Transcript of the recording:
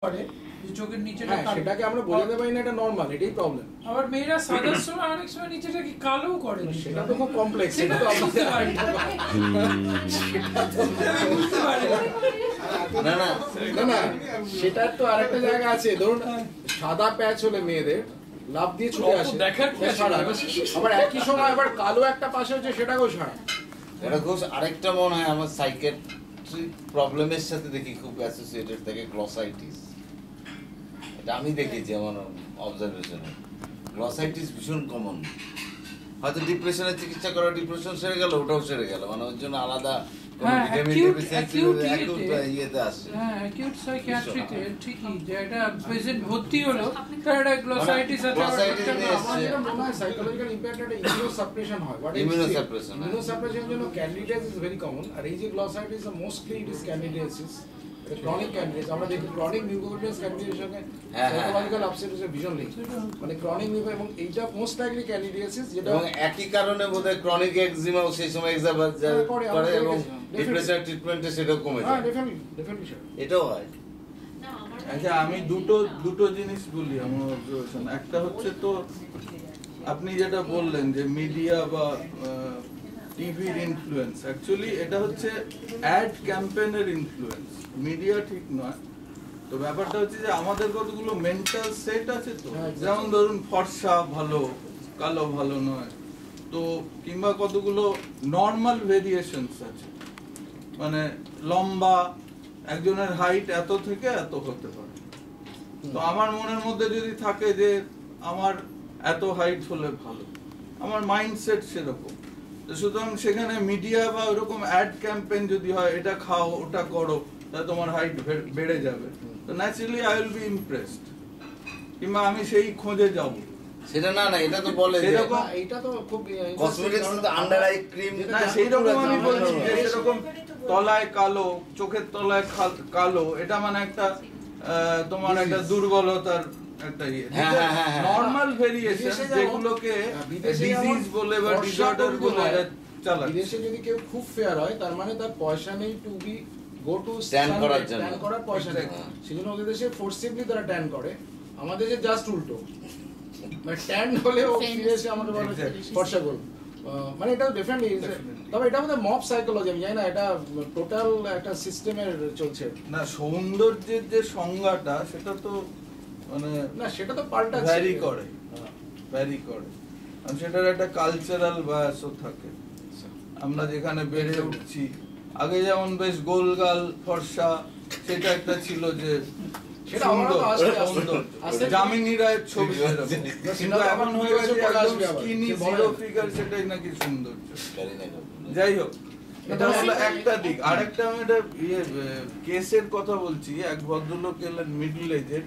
করে যে চোখের নিচেটা হ্যাঁ সেটাকে আমরা বোঝাতে পারি না, এটা নরমাল, এটাই প্রবলেম। আবার মেয়েরা সাদার সময় অনেক সময় নিচেটা কি কালো করে, সেটা তো খুব কমপ্লেক্স, সেটা তো বুঝতে পারি না। না না না না, সেটার তো আরেকটা জায়গা আছে। ধরুন সাদা প্যাচ হলে মেয়েদের লাভ দিয়ে ছুটে আসে, আবার একই সময় আবার কালো একটা পাশে হচ্ছে সেটাকেও ছাড়া। এটা খুব আরেকটা মনে হয় আমার সাইকিয়াট্রিক প্রবলেমের সাথে দেখি খুব অ্যাসোসিয়েটেড থাকে গ্লসাইটিস। এটা আমি দেখেছি আমার অবজারভেশনে, গ্লসাইটিস ভীষণ কমন। হয়তো ডিপ্রেশনের চিকিৎসা করা, ডিপ্রেশন সেরে গেল, ওটাও সেরে গেল, মানে ওর জন্য আলাদা ক্রনিক ক্যান্ডিডিয়াস আমরা দেখি, ক্রনিক নিউরোপ্যাথিস ক্যান্ডিডিয়াসের সঙ্গে সাইকোলজিক্যাল আপসেটের ভীষণ লিঙ্ক, মানে ক্রনিক নিউরো এবং এইটা মোস্ট লাইকলি ক্যান্ডিডিয়াসিস, যেটা এবং একই কারণে বোধহয় ক্রনিক এক্সিমাও সেই সময় এক্সারবার্ট করে এবং ডিপ্রেশন ট্রিটমেন্টে সেটাও কমে যায়। হ্যাঁ ডেফিনেটলি এটাও হয়। আচ্ছা আমি দুটো জিনিস বলি আমার অবজারভেশন। একটা হচ্ছে তো আপনি যেটা বললেন যে মিডিয়া বা টিভির ইনফ্লুয়েন্স, অ্যাকচুয়ালি এটা হচ্ছে অ্যাড ক্যাম্পেইনের ইনফ্লুয়েন্স, মিডিয়া ঠিক নয়। তো ব্যাপারটা হচ্ছে যে আমাদের কতগুলো মেন্টাল সেট আছে, তো যেমন ধরুন ফর্সা ভালো, কালো ভালো নয়, তো কিংবা কতগুলো নর্মাল ভেরিয়েশনস আছে, মানে লম্বা একজনের হাইট এত থেকে এত হতে পারে। তো আমার মনের মধ্যে যদি থাকে যে আমার এত হাইট হলে ভালো, আমার মাইন্ডসেট সেরকম, তো সুতরাং সেখানে মিডিয়া বা ওরকম অ্যাড ক্যাম্পেইন যদি হয়, এটা খাও ওটা করো তাহলে তোমার হাইট বেড়ে যাবে, তো naturally I will be impressed, কিংবা আমি সেই খোঁজে যাব। সেটা না না, এটা তো বলে যে এটা তো খুব কসমেটিক্স তো আন্ডার আই ক্রিম না, সেই রকম আমি বলছি যে সেরকম তলায় কালো, চোখের তলায় কালো, এটা মানে একটা তোমার একটা দুর্বলতার একটা ইয়ে। নরমাল ভেরিয়েশন যেগুলোকে ডিজিজ বলে বা ডিসঅর্ডার বলে চালায়। বিদেশে যদি কেউ খুব ফেয়ার হয়, তার মানে তার পয়সা নেই to be go to tan করার জন্য, ট্যান করার পয়সা নেই, সেজন্য ওদের দেশে ফোর্সিবলি তারা ট্যান করে। আমাদের যে জাস্ট উল্টো, মানে ট্যান হলে ও ফিরে এসে আমাদের বলে ফর্সা করব, মানে এটা ডেফিনেটলি। তবে এটা আমাদের মব সাইকোলজি, আমি জানি না, এটা টোটাল একটা সিস্টেমের চলছে না। সৌন্দর্যের যে সংজ্ঞাটা সেটা তো মানে না, সেটা তো পাল্টা ভ্যারি করে, সেটার একটা কালচারাল বায়াসও থাকে। আমরা যেখানে বেড়ে উঠছি, আগে যেমন বেশ গোলগাল ফর্সা, সেটা একটা ছিল যে জামিনী রায়ের ছবি, কিন্তু এখন হয়ে গেছে একদম স্কিনি জিরো ফিগার, সেটাই নাকি সৌন্দর্য। যাই হোক, এটা হলো একটা দিক। আরেকটা আমি একটা কেসের কথা বলছি। এক ভদ্রলোক এলেন মিডল এজের,